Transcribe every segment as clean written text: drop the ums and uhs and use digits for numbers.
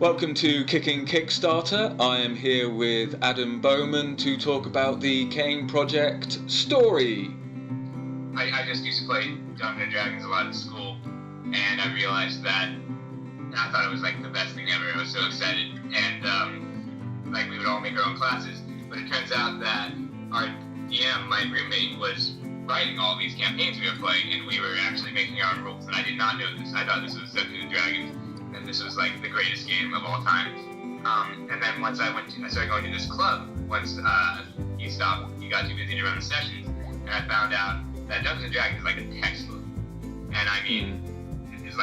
Welcome to Kicking Kickstarter. I am here with Adam Bowman to talk about the Kane Project story. I just used to play Dungeons & Dragons a lot at school, and I realized that, and I thought it was like the best thing ever. I was so excited, and like we would all make our own classes, but it turns out that our DM, my roommate, was writing all these campaigns we were playing, and we were actually making our own rules, and I did not know this. I thought this was Dungeons & Dragons, and this was like the greatest game of all time. And then once I started going to this club, once he got too busy to run the sessions, and I found out that Dungeons & Dragons is like a textbook. And I mean, it's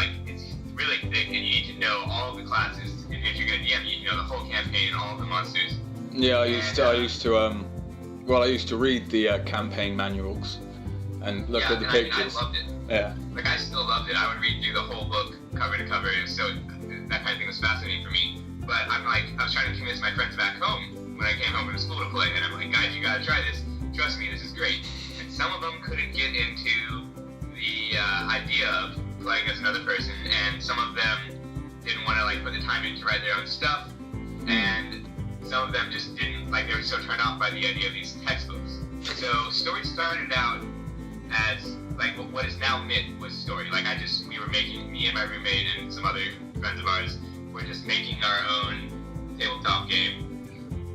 really thick, and you need to know all of the classes. And if you're going to DM, you need to know the whole campaign, all of the monsters. Yeah, I used to read the campaign manuals and look at the pictures. I loved it. Yeah. Like, I still loved it. I would read through the whole book, cover to cover, so that kind of thing was fascinating for me. But I was trying to convince my friends back home when I came home from school to play, and I'm like, guys, you gotta try this. Trust me, this is great. And some of them couldn't get into the idea of playing as another person, and some of them didn't want to like put the time in to write their own stuff, and some of them just didn't, like, they were so turned off by the idea of these textbooks. So story started out as like what is now Myth was story. Like me and my roommate and some other friends of ours were just making our own tabletop game,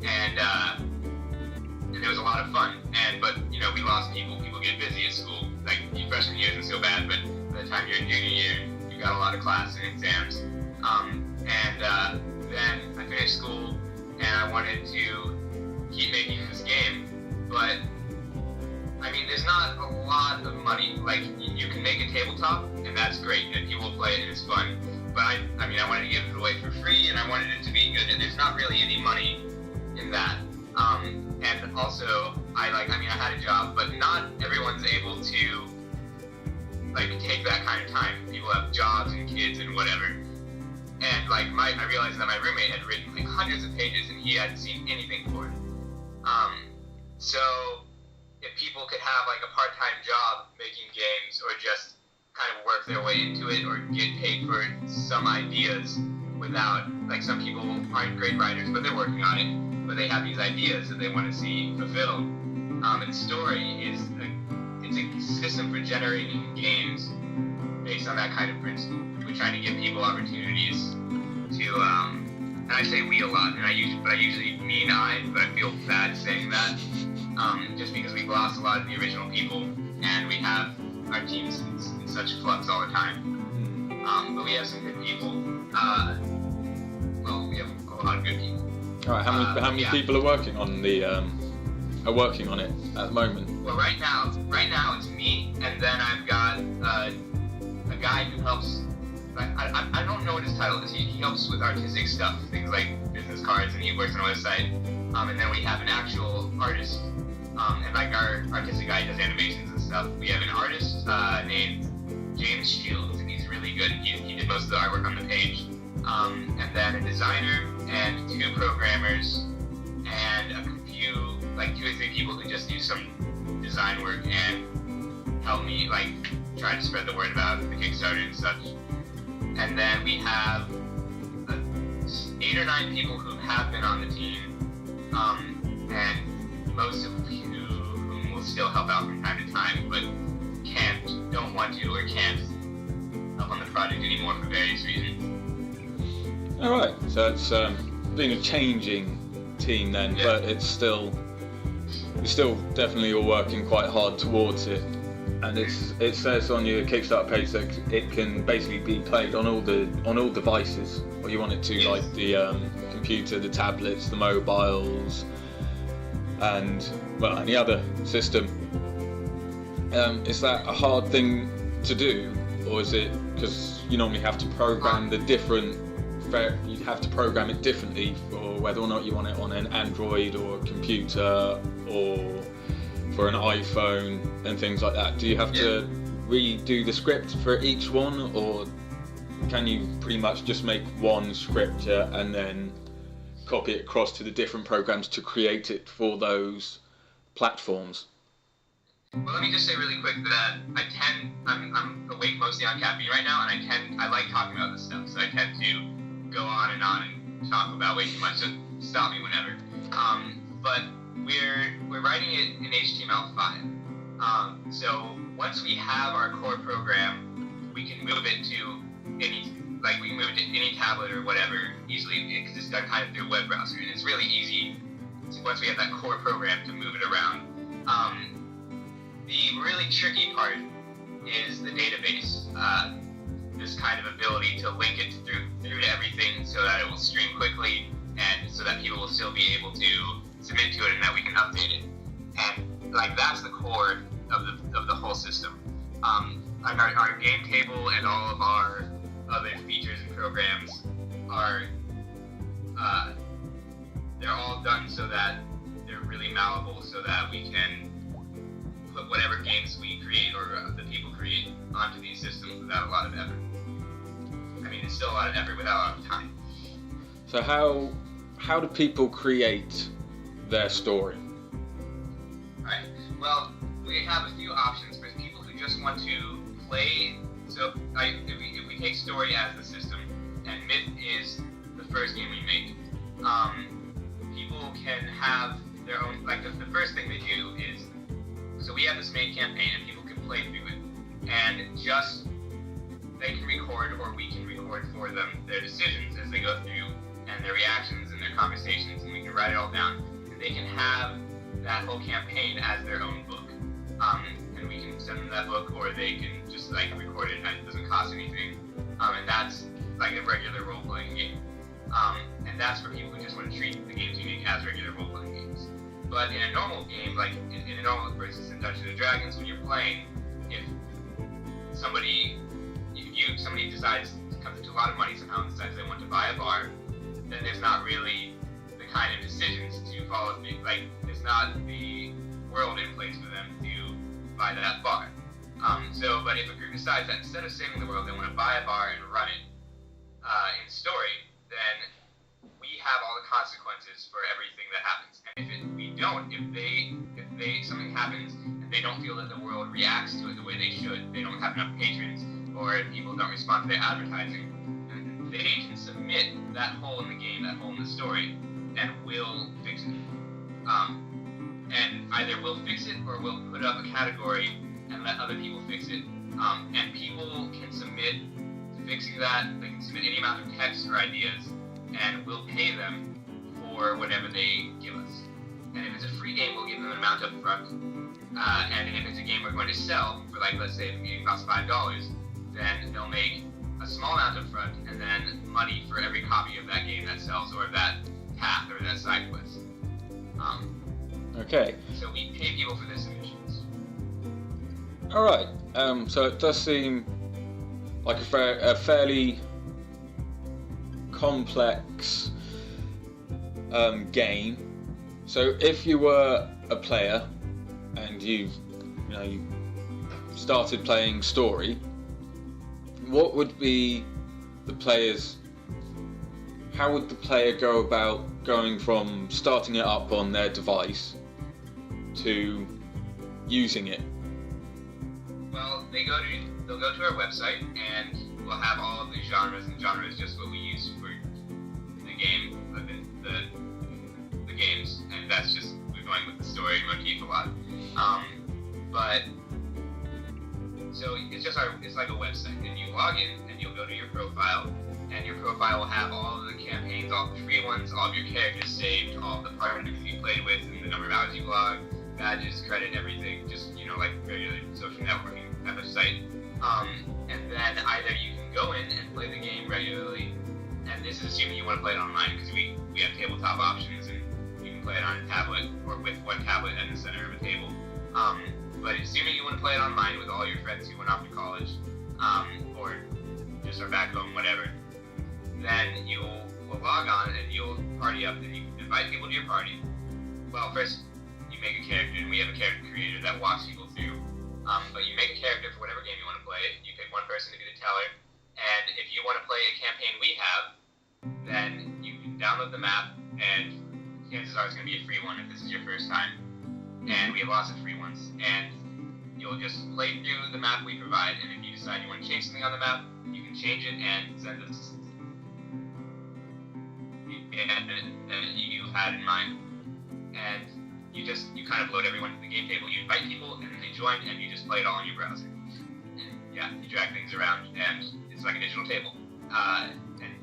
and it was a lot of fun. But we lost people. People get busy at school. Like your freshman year isn't so bad, but by the time you're in junior year, you've got a lot of class and exams. Then I finished school, and I wanted to keep making this game, but I mean, there's not a lot of money. Like, you can make a tabletop, and that's great, and people will play it, and it's fun. But I wanted to give it away for free, and I wanted it to be good, and there's not really any money in that. And also, I had a job, but not everyone's able to, like, take that kind of time. People have jobs and kids and whatever. And, like, I realized that my roommate had written, like, hundreds of pages, and he hadn't seen anything for it. So if people could have like a part-time job making games, or just kind of work their way into it, or get paid for some ideas without, like, some people aren't great writers, but they're working on it, but they have these ideas that they want to see fulfilled. And story is it's a system for generating games based on that kind of principle. We're trying to give people opportunities to, and I say we a lot, and I usually mean but I feel bad saying that. Just because we've lost a lot of the original people, and we have our teams in such flux all the time. But we have some good people. We have a lot of good people. All right. How many people are working on it at the moment? Well, right now it's me, and then I've got a guy who helps. I don't know what his title is. He helps with artistic stuff, things like business cards, and he works on a website. And then we have an actual artist. And like our artistic guy does animations and stuff. We have an artist named James Shields, and he's really good. He did most of the artwork on the page. And then a designer and 2 programmers and a few, like 2 or 3 people who just do some design work and help me like try to spread the word about the Kickstarter and such. And then we have 8 or 9 people who have been on the team, and most of whom will still help out from time to time, but don't want to, or can't help on the project anymore for various reasons. All right, so it's been a changing team then, yeah. But you're still definitely all working quite hard towards it. And it says on your Kickstarter page that it can basically be played on all devices, or you want it to, yes. Like the computer, the tablets, the mobiles, and any other system. Is that a hard thing to do, or is it because you normally have to program you'd have to program it differently for whether or not you want it on an Android or a computer or for an iPhone and things like that? Do you have to redo the script for each one, or can you pretty much just make one script and then copy it across to the different programs to create it for those platforms? Well, let me just say really quick that I'm awake mostly on caffeine right now, and I like talking about this stuff, so I tend to go on and talk about way too much, so stop me whenever. But we're writing it in HTML5. So once we have our core program, we can move it to we can move it to any tablet or whatever easily, because it's done kind of through a web browser, and it's really easy once we have that core program to move it around. The really tricky part is the database. This kind of ability to link it through to everything so that it will stream quickly and so that people will still be able to submit to it and that we can update it. And that's the core of the whole system. Our game table and all of our other features and programs are they're all done so that they're really malleable, so that we can put whatever games we create or the people create onto these systems without a lot of effort. I mean, it's still a lot of effort without a lot of time. So how do people create their story? Right. Well, we have a few options for people who just want to play. So if we take story as the system, and myth is the first game we make, people can have their own. The first thing they do is, so we have this main campaign and people can play through it, and just they can record or we can record for them their decisions as they go through and their reactions and their conversations, and we can write it all down, and they can have that whole campaign as their own book. And we can send them that book, or they can just record it, and it doesn't cost anything. And that's like a regular role-playing game. And that's for people who just want to treat the games you make as regular role-playing games. But in a normal game, like in a normal, for instance, in Dungeons and Dragons, when you're playing, if somebody decides to come to a lot of money somehow and decides they want to buy a bar, then there's not really the kind of decisions to follow. There's not the world in place for them to buy that bar. But if a group decides that instead of saving the world, they want to buy a bar and run it in story, then we have all the consequences for everything that happens. And if something happens and they don't feel that the world reacts to it the way they should, they don't have enough patrons, or if people don't respond to their advertising, then they can submit that hole in the game, that hole in the story, and we'll fix it. And either we'll fix it or we'll put up a category and let other people fix it. And people can submit to fixing that. They can submit any amount of text or ideas, and we'll pay them for whatever they give us. And if it's a free game, we'll give them an amount up front. And if it's a game we're going to sell for, let's say the game costs $5, then they'll make a small amount up front and then money for every copy of that game that sells, or that path or that side quest. Okay. So we pay people for their submissions. All right. So it does seem like a fairly complex game. So if you were a player and you started playing story, what would be how would the player go about going from starting it up on their device to using it? Well, they'll go to our website, and we'll have all of the genres, and genre is just what we use for the game, the games, and that's just, we're going with the story motif a lot. But so it's like a website, and you log in and you'll go to your profile, and your profile will have all of the campaigns, all the free ones, all of your characters saved, all of the partners you played with, and the number of hours you logged, badges, credit, everything, just like regular social networking type of site. And then either you can go in and play the game regularly, and this is assuming you want to play it online, because we have tabletop options, and you can play it on a tablet or with one tablet in the center of a table. But assuming you want to play it online with all your friends who went off to college, or just are back home, whatever, then you'll log on and you'll party up and you invite people to your party. Well, first you make a character, and we have a character creator that walks people through. But you make a character for whatever game you want to play. You pick one person to be the teller, and if you want to play a campaign we have, then you can download the map, and chances are it's going to be a free one if this is your first time. And we have lots of free ones, and you'll just play through the map we provide, and if you decide you want to change something on the map, you can change it and send us. that you had in mind, and you kind of load everyone to the game table. You invite people, and then they join, and you just play it all on your browser. And yeah, you drag things around, and it's like a digital table. And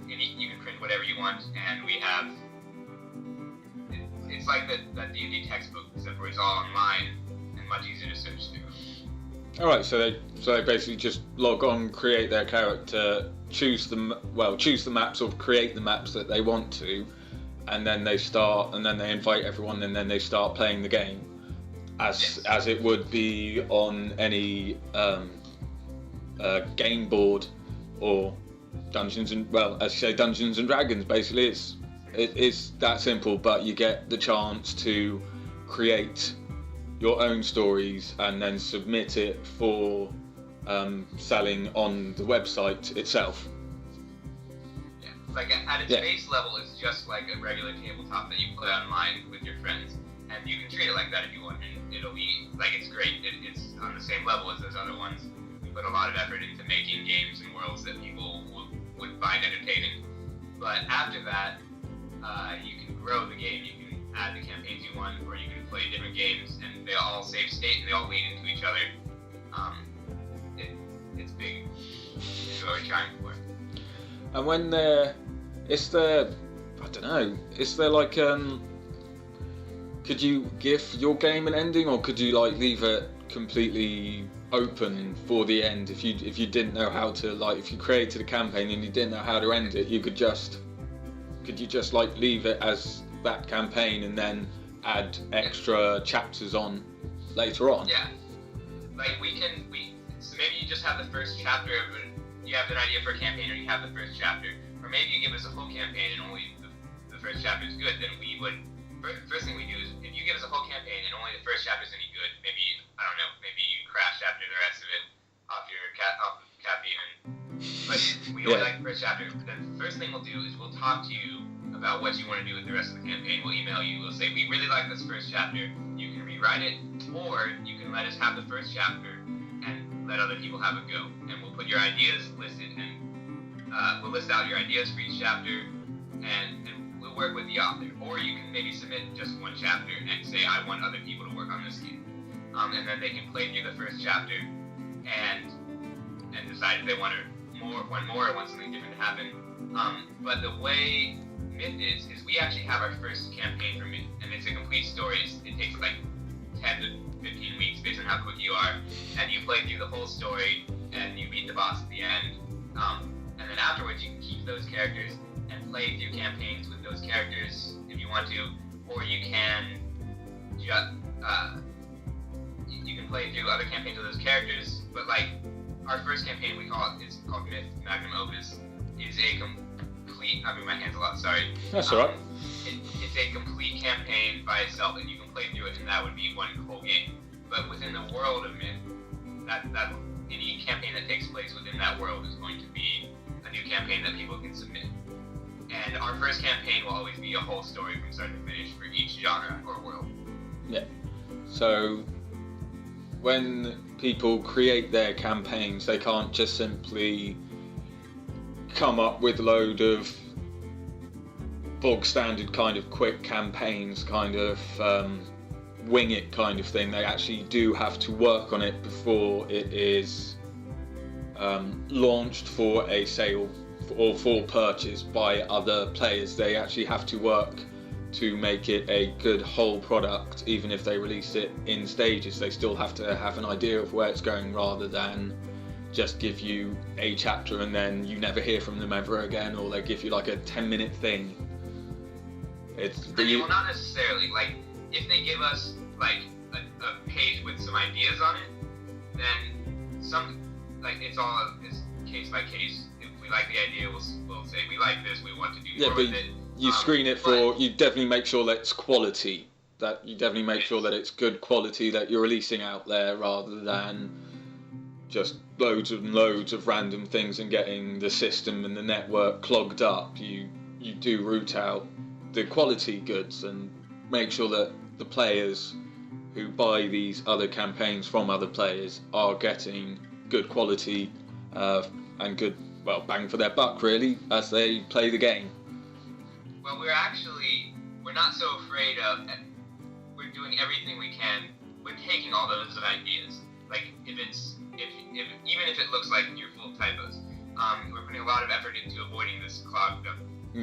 you can print whatever you want, and we have. It's like that D&D textbook, except for it's all online and much easier to search through. All right, so they basically just log on, create their character, choose the maps or create the maps that they want to, and then they invite everyone, and then they start playing the game, as it would be on any game board or Dungeons and Dragons. Basically, it's that simple, but you get the chance to create your own stories and then submit it for selling on the website itself. Yeah, like at its base level, it's just like a regular tabletop that you play online with your friends, and you can treat it like that if you want, and it'll be like it's great. It's on the same level as those other ones. We put a lot of effort into making games and worlds that people would find entertaining. But after that, you can grow the game. You can add the campaigns you want, or you can play different games, and they all save state and they all lead into each other. It's big. It's what we're trying for. And when is there like could you give your game an ending, or could you like leave it completely open for the end? If you didn't know how to, like, if you created a campaign and you didn't know how to end it, could you just like leave it as that campaign and then add extra chapters on later on? Yeah, like so maybe you just have the first chapter of it. You have an idea for a campaign, or you have the first chapter, or maybe you give us a whole campaign and only the first chapter is good. Then we would, first thing we do is, if you give us a whole campaign and only the first chapter is any good, maybe, I don't know, maybe you crash after the rest of it off caffeine. But we only like the first chapter. Then the first thing we'll do is we'll talk to you about what you want to do with the rest of the campaign. We'll email you. We'll say, we really like this first chapter. You can rewrite it, or you can let us have the first chapter and let other people have a go. And we'll put your ideas listed, and we'll list out your ideas for each chapter, and we'll work with the author. Or you can maybe submit just one chapter and say, I want other people to work on this game. And then they can play through the first chapter and decide if they want one more or want something different to happen. But the way Myth is we actually have our first campaign for Myth, and it's a complete story. It takes like 10 to 15 weeks based on how quick you are, and you play through the whole story, and you beat the boss at the end. And then afterwards, you can keep those characters and play through campaigns with those characters if you want to, or you can just you can play through other campaigns with those characters. But like our first campaign, it's called Myth Magnum Opus, is a complete. I move my hands a lot. Sorry. That's alright. It's a complete campaign by itself, and you can play through it, and that would be one whole game. But within the world of Myth, that any campaign that takes place within that world is going to be a new campaign that people can submit. And our first campaign will always be a whole story from start to finish for each genre or world. Yeah. So when people create their campaigns, they can't just simply come up with a load of bog standard kind of quick campaigns, kind of wing it kind of thing. They actually do have to work on it before it is launched for a sale or for purchase by other players. They actually have to work to make it a good whole product. Even if they release it in stages, they still have to have an idea of where it's going, rather than just give you a chapter and then you never hear from them ever again, or they give you like a 10-minute thing. Well, not necessarily. Like, if they give us like a page with some ideas on it, then it's case by case. If we like the idea, we'll say we like this, we want to do more with it. You screen it for. You definitely make sure that it's quality. That you definitely make sure that it's good quality that you're releasing out there, rather than just loads and loads of random things and getting the system and the network clogged up. You do root out the quality goods and make sure that the players who buy these other campaigns from other players are getting good quality and good, bang for their buck, really, as they play the game. Well, we're not so afraid of. We're doing everything we can. We're taking all those ideas. Like even if it looks like you're full of typos, we're putting a lot of effort into avoiding this clogged up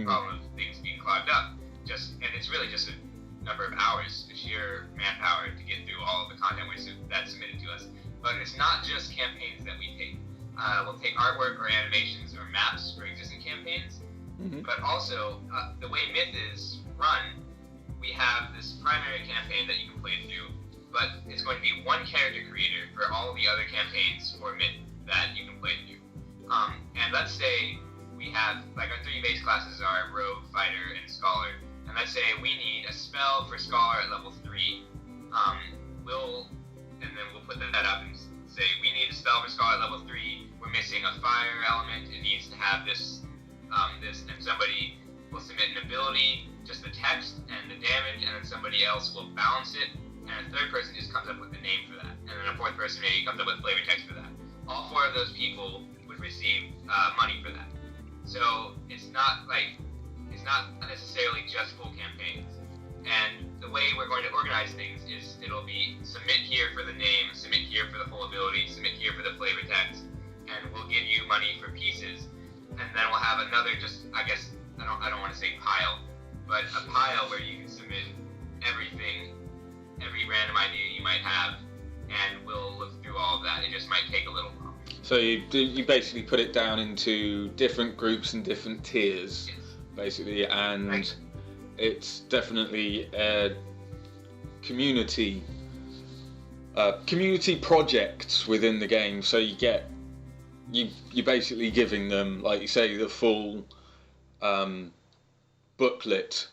problem of things being clogged up. And it's really just a number of hours, sheer manpower to get through all of the content that's submitted to us. But it's not just campaigns that we take. We'll take artwork or animations or maps for existing campaigns, but also the way Myth is run, we have this primary campaign that you can play through, but it's going to be one character creator for all the other campaigns for Myth that you can play through. And let's say we have, like, our 3 base classes are Rogue, Fighter, and Scholar, and let's say we need a spell for Scholar at level 3. We'll put that up and say we need a spell for Scholar at level 3. We're missing a fire element. It needs to have this, and somebody will submit an ability, just the text and the damage, and then somebody else will balance it, and a third person just comes up with the name for that, and then a fourth person maybe comes up with flavor text for that. All 4 of those people would receive money for that. So it's not necessarily just full campaigns. And the way we're going to organize things is it'll be submit here for the name, submit here for the full ability, submit here for the flavor text, and we'll give you money for pieces. And then we'll have another, I don't want to say pile, but a pile where you can submit everything, every random idea you might have, and we'll look through all of that. It just might take a little while. So you basically put it down into different groups and different tiers, Yes. basically, and Right. it's definitely a community projects within the game. So you're basically giving them, like you say, the full booklet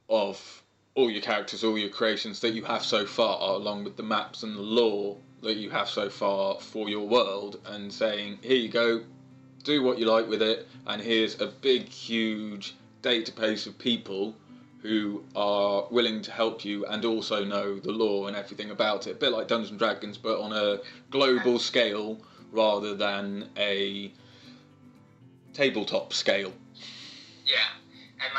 of all your characters, all your creations that you have so far, along with the maps and the lore that you have so far for your world, and saying, here you go, do what you like with it, and here's a big, huge database of people who are willing to help you and also know the lore and everything about it. A bit like Dungeons and Dragons, but on a global scale rather than a tabletop scale. Yeah, and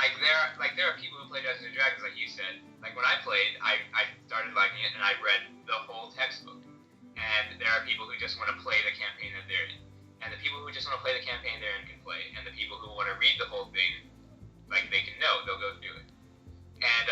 there are people who play Dungeons and Dragons, like you said. Like when I played, I started liking it and I read the whole textbook. And there are people who just want to play the campaign that they're in. And the people who just want to play the campaign they're in can play. And the people who want to read the whole thing, like they can know, they'll go through it. And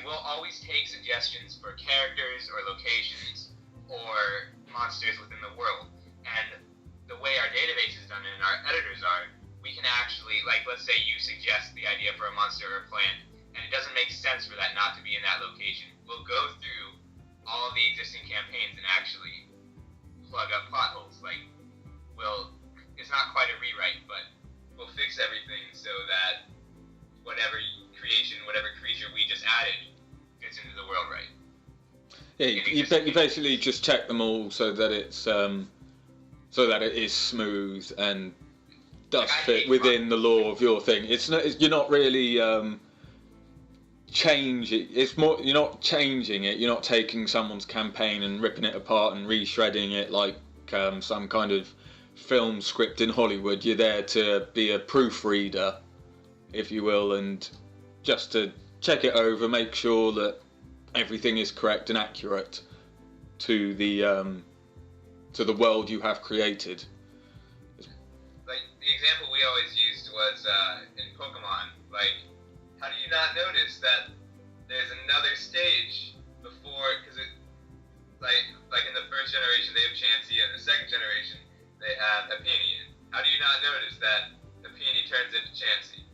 we'll always take suggestions for characters or locations or monsters within the world. And the way our database is done and our editors are, we can actually, like, let's say you suggest the idea for a monster or a plant, and it doesn't make sense for that not to be in that location. We'll go through all of the existing campaigns and actually plug up plot holes. Like, it's not quite a rewrite, but we'll fix everything so that whatever creation, whatever creature we just added fits into the world right. Yeah, you basically just check them all so that it is smooth and does fit within the lore of your thing. You're not really you're not changing it. You're not taking someone's campaign and ripping it apart and reshredding it like some kind of film script in Hollywood. You're there to be a proofreader, if you will, and just to check it over, make sure that everything is correct and accurate to the world you have created. Like, the example we always used was in Pokemon. Like, how do you not notice that there's another stage before? Because like in the first generation they have Chansey, and the second generation they have Happiny. How do you not notice that Happiny turns into Chansey?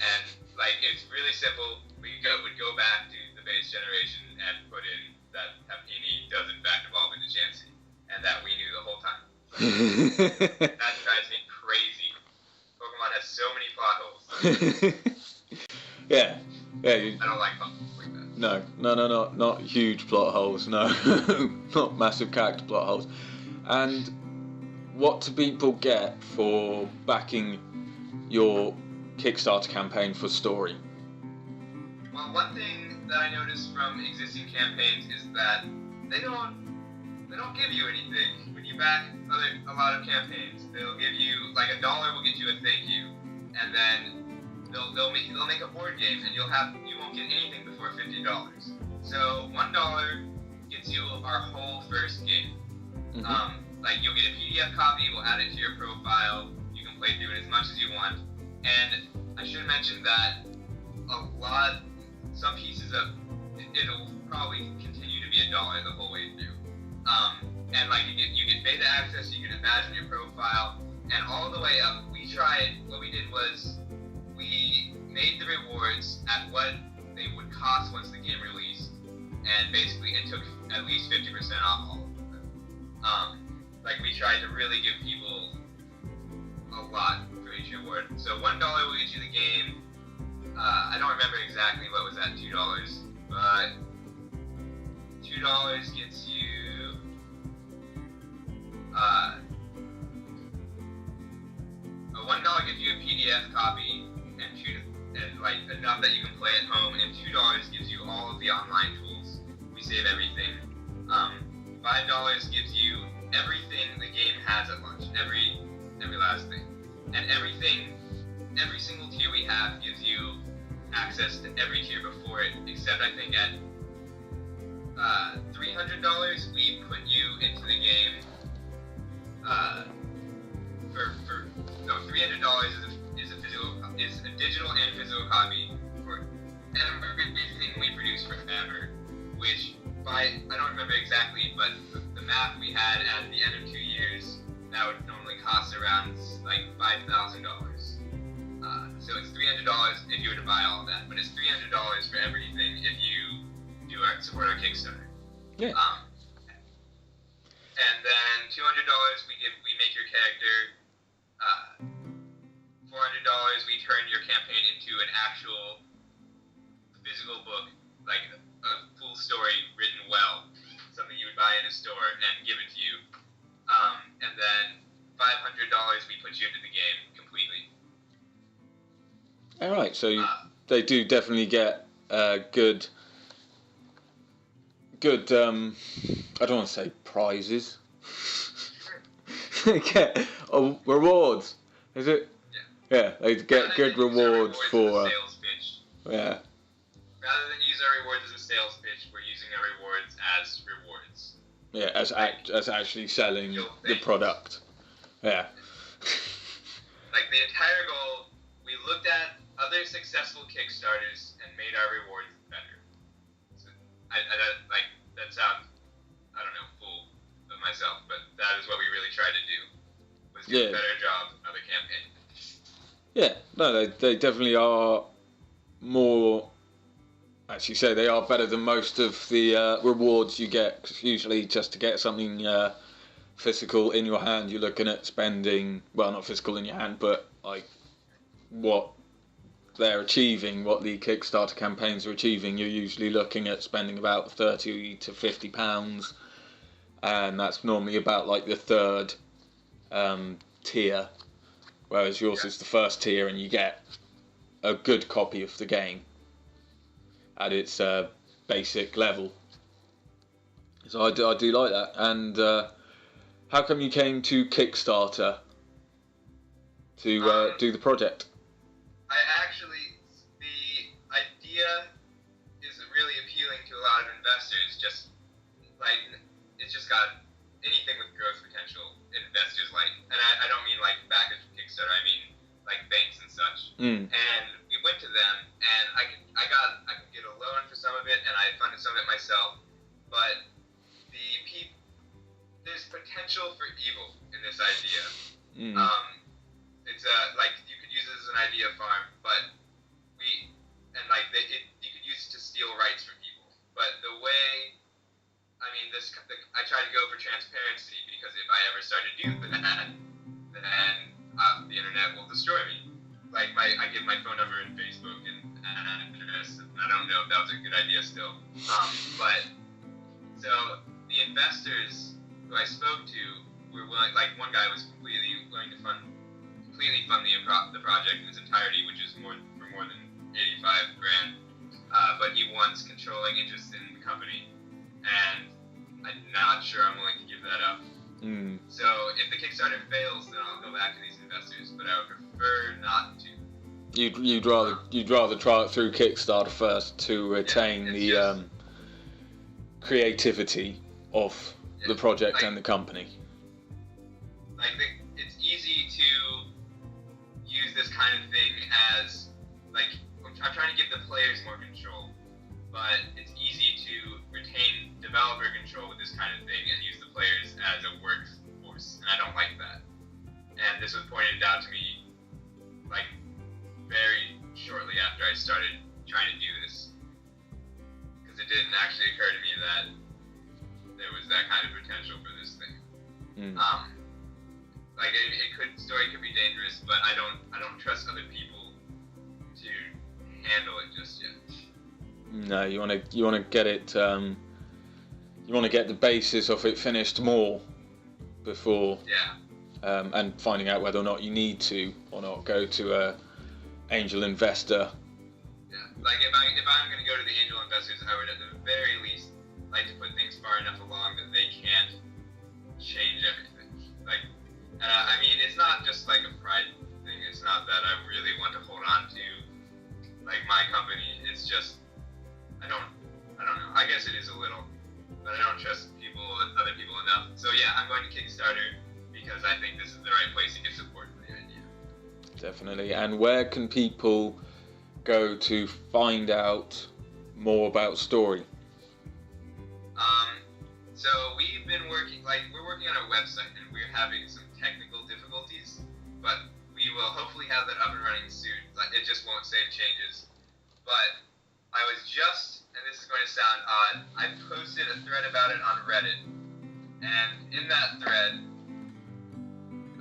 And like, it's really simple. We would go back to the base generation and put in that Happiny does in fact evolve into Chansey, and that we knew the whole time. That drives me crazy. Pokemon has so many plot holes. Yeah. I don't like plot holes like that. No, not huge plot holes. No, not massive character plot holes. And what do people get for backing your Kickstarter campaign for story? Well, one thing that I noticed from existing campaigns is that they don't give you anything when you back a lot of campaigns. They'll give you, like, $1 will get you a thank you, and then they'll make a board game, and you won't get anything before $50. So $1 gets you our whole first game. Like you'll get a PDF copy, we'll add it to your profile, you can play through it as much as you want. And I should mention that some pieces of it'll probably continue to be $1 the whole way through. And like you get beta access, you can imagine your profile, and all the way up. What we did was we made the rewards at what they would cost once the game released, and basically it took at least 50% off all of them. Like we tried to really give people a lot for each reward. So $1 will get you the game. I don't remember exactly what was at $2, but $2 gets you $1 gives you a PDF copy and like enough that you can play at home, and $2 gives you all of the online tools. We save everything. $5 gives you everything the game has at launch, every last thing, and every single tier we have gives you access to every tier before it, except I think at $300 we put you into the game. $300 is a digital and physical copy for everything we produce forever, which I don't remember exactly, but the math we had at the end of 2 years, that would normally cost around like $5,000. So it's $300 if you were to buy all of that, but it's $300 for everything if you support our Kickstarter. Yeah. And then $200 we make your character. $400 we turn your campaign into an actual physical book, like a full story written well, something you would buy in a store and give it to you. And then $500 we put you into the game completely. All right, so they do definitely get good. I don't want to say prizes. They get rewards. Is it? Yeah, they get good rewards for. Sales pitch. Yeah. Rather than use our rewards as a sales pitch, we're using our rewards as rewards. Yeah, as actually selling the product. Yeah. Like the entire goal, we looked at other successful Kickstarters and made our rewards better. So, that sounds, I don't know, full of myself, but that is what we really tried to do. Was do a better job of the campaign. Yeah, no, they definitely are more. As you say, they are better than most of the rewards you get. 'Cause usually, just to get something physical in your hand, you're looking at spending. Well, not physical in your hand, but like what they're achieving, what the Kickstarter campaigns are achieving. You're usually looking at spending about £30 to £50, and that's normally about like the third tier. Whereas yours is the first tier, and you get a good copy of the game at its basic level. So I do like that. And how come you came to Kickstarter to do the project? The idea is really appealing to a lot of investors. It's just got anything with growth potential. Investors like, and I don't mean like back at Kickstarter. I mean like banks and such. And we went to them, and I could get a loan for some of it, and I funded some of it myself. But there's potential for evil in this idea. It's like you could use it as an idea farm, but you could use it to steal rights from people. But the way, I try to go for transparency, because if I ever start to do that, then the internet will destroy me. Like I give my phone number and Facebook and address, and I don't know if that was a good idea still. But so the investors who I spoke to were willing. Like one guy was completely willing to fund the project in its entirety, which is more than $85,000. But he wants controlling interest in the company, and I'm not sure I'm willing to give that up. So if the Kickstarter fails, then I'll go back to these investors, but I would prefer not to. You'd rather try it through Kickstarter first to retain the creativity of the project and the company. Like it's easy to use this kind of thing as like I'm trying to give the players more control, but it's easy to retain developer control with this kind of thing and use the players as a workforce, and I don't like that. And this was pointed out to me like very shortly after I started trying to do this, because it didn't actually occur to me that there was that kind of potential for this thing. Like story could be dangerous, but I don't trust other people to handle it just yet. No, you want to get it. You want to get the basis of it finished more before. Yeah. And finding out whether or not you need to or not go to a angel investor. Yeah. Like if I'm going to go to the angel investors, I would at the very least like to put things far enough along that they can't change everything. Like, I mean, it's not just like a pride thing. It's not that I really want to hold on to like my company. It's just I don't know. I guess it is a little, but I don't trust other people enough. So yeah, I'm going to Kickstarter because I think this is the right place to get support for the idea. Definitely. And where can people go to find out more about Story? So we've been we're working on a website and we're having some technical difficulties, but we will hopefully have that up and running soon. It just won't save changes. But I was just, and this is going to sound odd, I posted a thread about it on Reddit, and in that thread,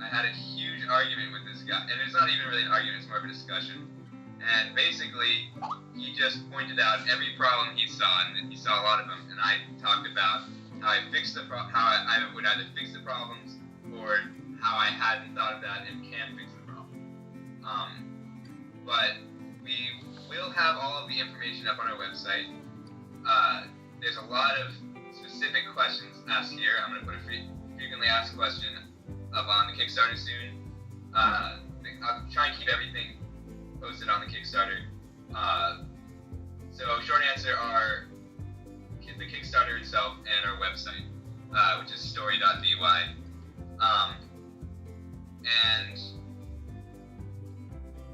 I had a huge argument with this guy, and it's not even really an argument, it's more of a discussion. And basically, he just pointed out every problem he saw, and he saw a lot of them, and I talked about how I would either fix the problems, or how I hadn't thought of that and can fix the problem. But we will have all of the information up on our website. There's a lot of specific questions asked here. I'm going to put a frequently asked question up on the Kickstarter soon. I'll try and keep everything posted on the Kickstarter. So short answer are the Kickstarter itself and our website, which is story.dy. And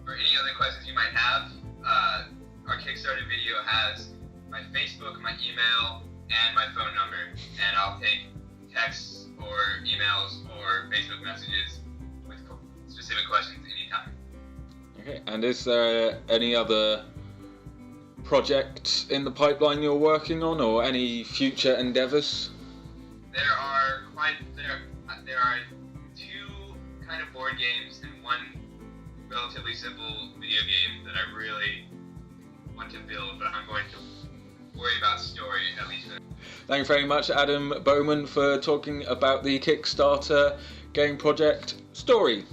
for any other questions you might have, our Kickstarter video has my Facebook, my email, and my phone number, and I'll take texts or emails or Facebook messages with specific questions anytime. Okay, and is there any other projects in the pipeline you're working on, or any future endeavors? There are two kind of board games and one relatively simple video game that I really want to build, but I'm going to worry about story at least. Thanks very much, Adam Bowman, for talking about the Kickstarter game project Story.